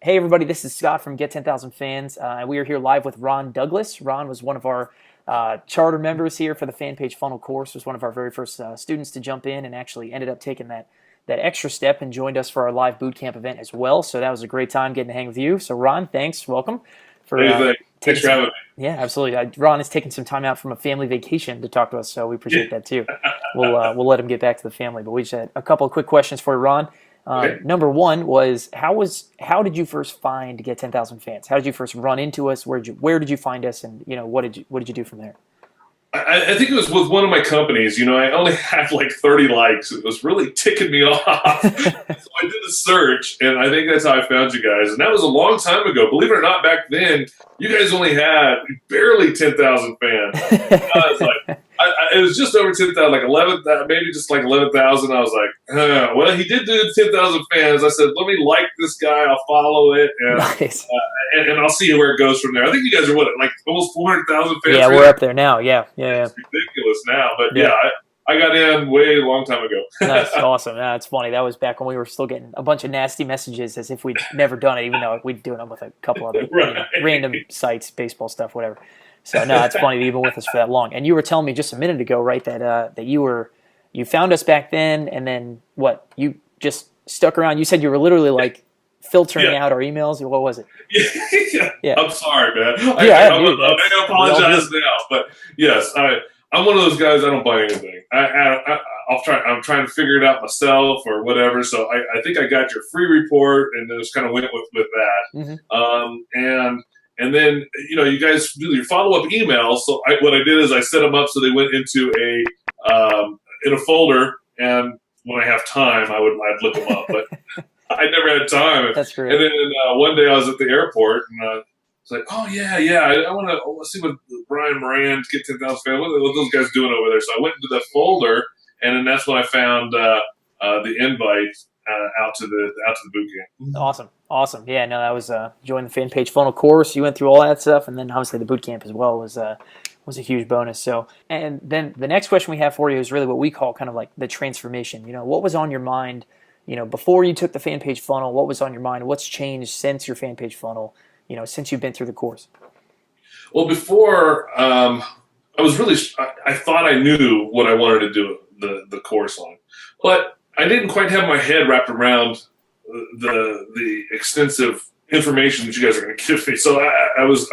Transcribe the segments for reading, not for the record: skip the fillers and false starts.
Hey, everybody, this is Scott from Get 10,000 Fans. We are here live with Ron Douglas. Ron was one of our charter members here for the Fan Page Funnel course, was one of our very first students to jump in and actually ended up taking that extra step and joined us for our live boot camp event as well. So that was a great time getting to hang with you. So, Ron, thanks. Welcome. Thanks for having me. Yeah, absolutely. Ron is taking some time out from a family vacation to talk to us, so we appreciate that too. We'll let him get back to the family, but we just had a couple of quick questions for you, Ron. Okay. Number one was how did you first find Get 10,000 Fans? How did you first run into us? Where did you find us, and what did you do from there? I think it was with one of my companies. I only had like 30 likes. It was really ticking me off. So I did a search, and I think that's how I found you guys. And that was a long time ago. Believe it or not, back then, you guys only had barely 10,000 fans. I was like, it was just over 10,000, like 11, maybe just like 11,000. I was like, well, he did do 10,000 fans. I said, let me like this guy. I'll follow it, and Nice. and I'll see where it goes from there. I think you guys are like almost 400,000 fans. Yeah, we're up there now. Yeah. It's ridiculous now, but yeah, I got in way a long time ago. That's awesome. That's funny. That was back when we were still getting a bunch of nasty messages as if we'd never done it, even though we'd doing them with a couple other random sites, baseball stuff, whatever. So no, it's funny that you've been with us for that long. And you were telling me just a minute ago, right, that you found us back then, and then what? You just stuck around. You said you were literally like filtering out our emails. What was it? Yeah. I'm sorry, man. I apologize now, but yes, I'm one of those guys. I don't buy anything. I'm trying to figure it out myself or whatever. So I think I got your free report and just kind of went with that. Mm-hmm. And then, you guys do your follow-up emails. So what I did is I set them up so they went into in a folder. And when I have time, I'd look them up. But I never had time. That's great. And then one day I was at the airport and it's like, oh, yeah. I want to see what Brian Moran, Get 10,000 Fans, what those guys doing over there. So I went into that folder, and then that's when I found the invite out to the boot camp. Awesome. Yeah, no, that was join the Fan Page Funnel course. You went through all that stuff, and then obviously the boot camp as well was a huge bonus. So, and then the next question we have for you is really what we call kind of like the transformation. What was on your mind, before you took the Fan Page Funnel? What was on your mind? What's changed since your Fan Page Funnel? Since you've been through the course? Well, before I thought I knew what I wanted to do the course on, but I didn't quite have my head wrapped around the extensive information that you guys are going to give me. So I was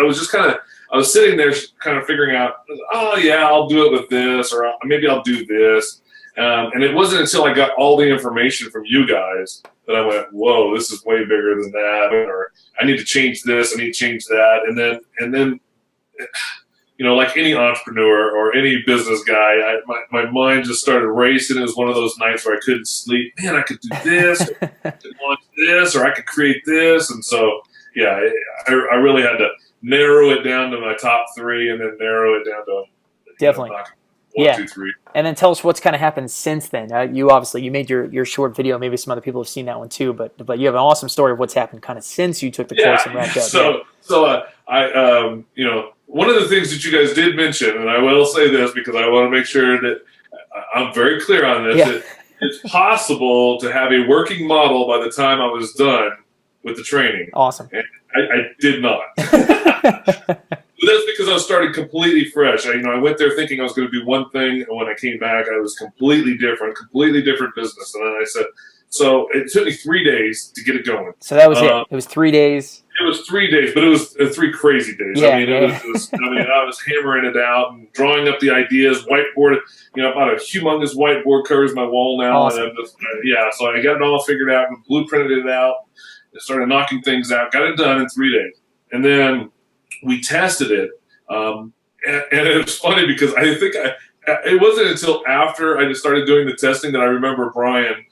sitting there kind of figuring out, oh yeah, I'll do it with this, or maybe I'll do this. And it wasn't until I got all the information from you guys that I went, whoa, this is way bigger than that, or I need to change this, I need to change that. And then like any entrepreneur or any business guy, my mind just started racing. It was one of those nights where I couldn't sleep. Man, I could do this, or I could launch this, or I could create this. And so, yeah, I really had to narrow it down to my top three, and then narrow it down to definitely. One, two, three. And then tell us what's kind of happened since then. You made your short video. Maybe some other people have seen that one too. But you have an awesome story of what's happened kind of since you took the course and wrapped up. So one of the things that you guys did mention, and I will say this because I want to make sure that I'm very clear on this. That it's possible to have a working model by the time I was done with the training. Awesome. And I did not. That's because I started completely fresh. I went there thinking I was going to do one thing, and when I came back, I was completely different business. And then I said, so it took me 3 days to get it going. So that was it. It was 3 days. It was 3 days, but it was 3 crazy days. Yeah, I was hammering it out and drawing up the ideas, whiteboard. About a humongous whiteboard covers my wall now. Awesome. And so I got it all figured out and blueprinted it out. I started knocking things out, got it done in 3 days. And then we tested it. And it was funny because I think it wasn't until after I just started doing the testing that I remember Brian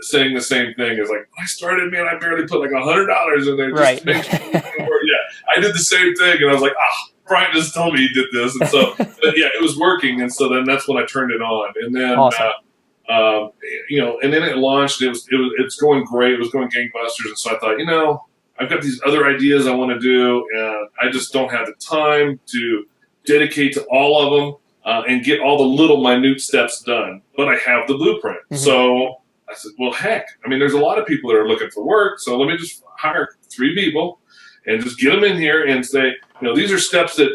saying the same thing. It's like, when I started, man, I barely put like $100 in there just to make sure it work. Yeah, I did the same thing, and I was like, Brian just told me he did this, and so it was working, and so then that's when I turned it on, and then awesome. And then it launched. It's going great. It was going gangbusters, and so I thought, I've got these other ideas I want to do, and I just don't have the time to dedicate to all of them and get all the little minute steps done. But I have the blueprint, so I said, well, heck, there's a lot of people that are looking for work, so let me just hire 3 people, and just get them in here and say, these are steps that,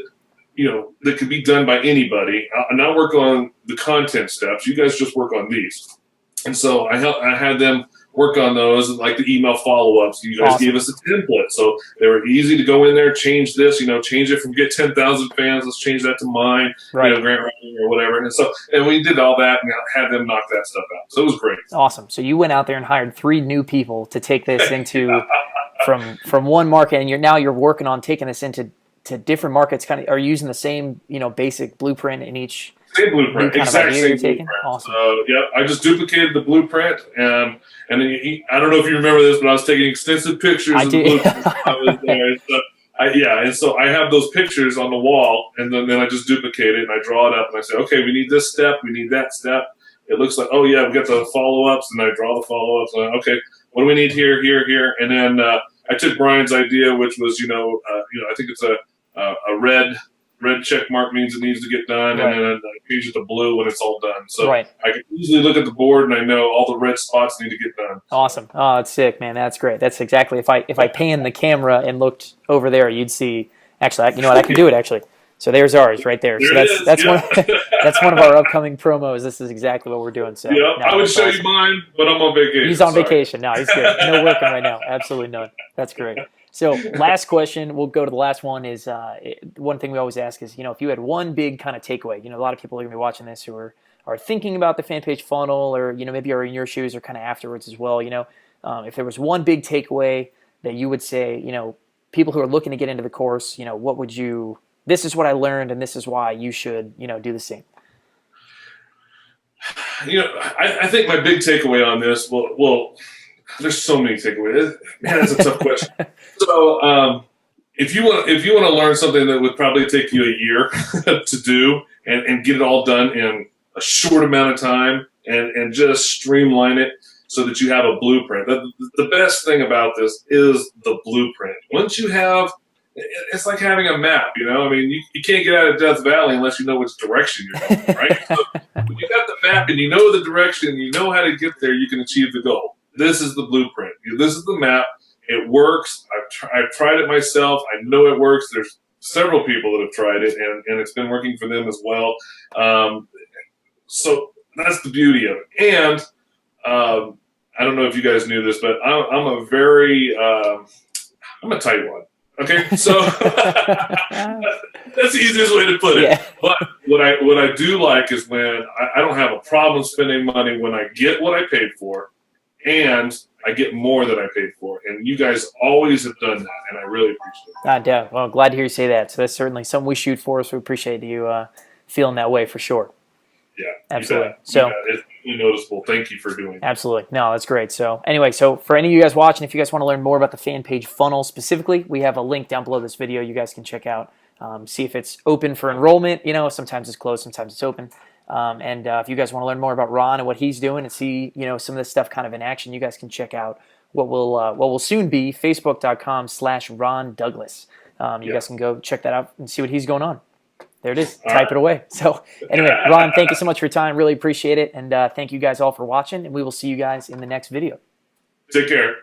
that could be done by anybody. I'll not work on the content steps. You guys just work on these. And so I had them work on those, like the email follow-ups. You guys gave us a template, so they were easy to go in there, change this, change it from get 10,000 fans, let's change that to mine, Grant Writing or whatever. And we did all that and had them knock that stuff out. So it was great. Awesome. So you went out there and hired 3 new people to take this into from one market, and you're working on taking this into different markets. Kind of, are you using the same basic blueprint in each? Same blueprint, exact same blueprint. Awesome. I just duplicated the blueprint, and then I don't know if you remember this, but I was taking extensive pictures of the blueprint. I was there. And so I have those pictures on the wall, and then I just duplicate it, and I draw it up, and I say, okay, we need this step, we need that step. It looks like, oh yeah, we got the follow-ups, and I draw the follow-ups. And okay, what do we need here, here, here? And then I took Brian's idea, which was, I think it's a red check mark means it needs to get done, and then I change it to blue when it's all done. So I can easily look at the board and I know all the red spots need to get done. Awesome. Oh, that's sick, man. That's great. That's exactly, if I pan the camera and looked over there, you'd see, actually, I can do it actually. So there's ours right there. So that's one of our upcoming promos. This is exactly what we're doing. So I would show you mine, but I'm on vacation. He's on vacation. No, he's good. No working right now. Absolutely none. That's great. So last question, we'll go to the last one, is one thing we always ask is, if you had one big kind of takeaway, a lot of people are going to be watching this who are thinking about the fan page funnel, or, maybe are in your shoes or kind of afterwards as well, if there was one big takeaway that you would say, people who are looking to get into the course, what would you, this is what I learned and this is why you should, do the same? I think my big takeaway on this, well, there's so many takeaways. Man, that's a tough question. So, if you want to learn something that would probably take you a year to do and get it all done in a short amount of time and just streamline it so that you have a blueprint. The best thing about this is the blueprint. Once you have, it's like having a map. You can't get out of Death Valley unless you know which direction you're going, right? So when you got the map and you know the direction, you know how to get there, you can achieve the goal. This is the blueprint. This is the map. It works. I've tried it myself. I know it works. There's several people that have tried it, and it's been working for them as well. So that's the beauty of it. And I don't know if you guys knew this, but I'm a very I'm a tight one. Okay, so that's the easiest way to put it. Yeah. But what I do like is when I don't have a problem spending money when I get what I paid for, and I get more than I paid for. And you guys always have done that, and I really appreciate it. Yeah, well, glad to hear you say that. So that's certainly something we shoot for, so we appreciate you feeling that way for sure. Yeah, absolutely. So it's really noticeable. Thank you for doing it. Absolutely. No, that's great. So anyway, so for any of you guys watching, if you guys want to learn more about the fan page funnel specifically, we have a link down below this video you guys can check out. See if it's open for enrollment. Sometimes it's closed, sometimes it's open. And if you guys want to learn more about Ron and what he's doing and see, some of this stuff kind of in action, you guys can check out what will soon be facebook.com/Ron Douglas. You guys can go check that out and see what he's going on. There it is. Type it away. So anyway, Ron, thank you so much for your time. Really appreciate it. And thank you guys all for watching, and we will see you guys in the next video. Take care.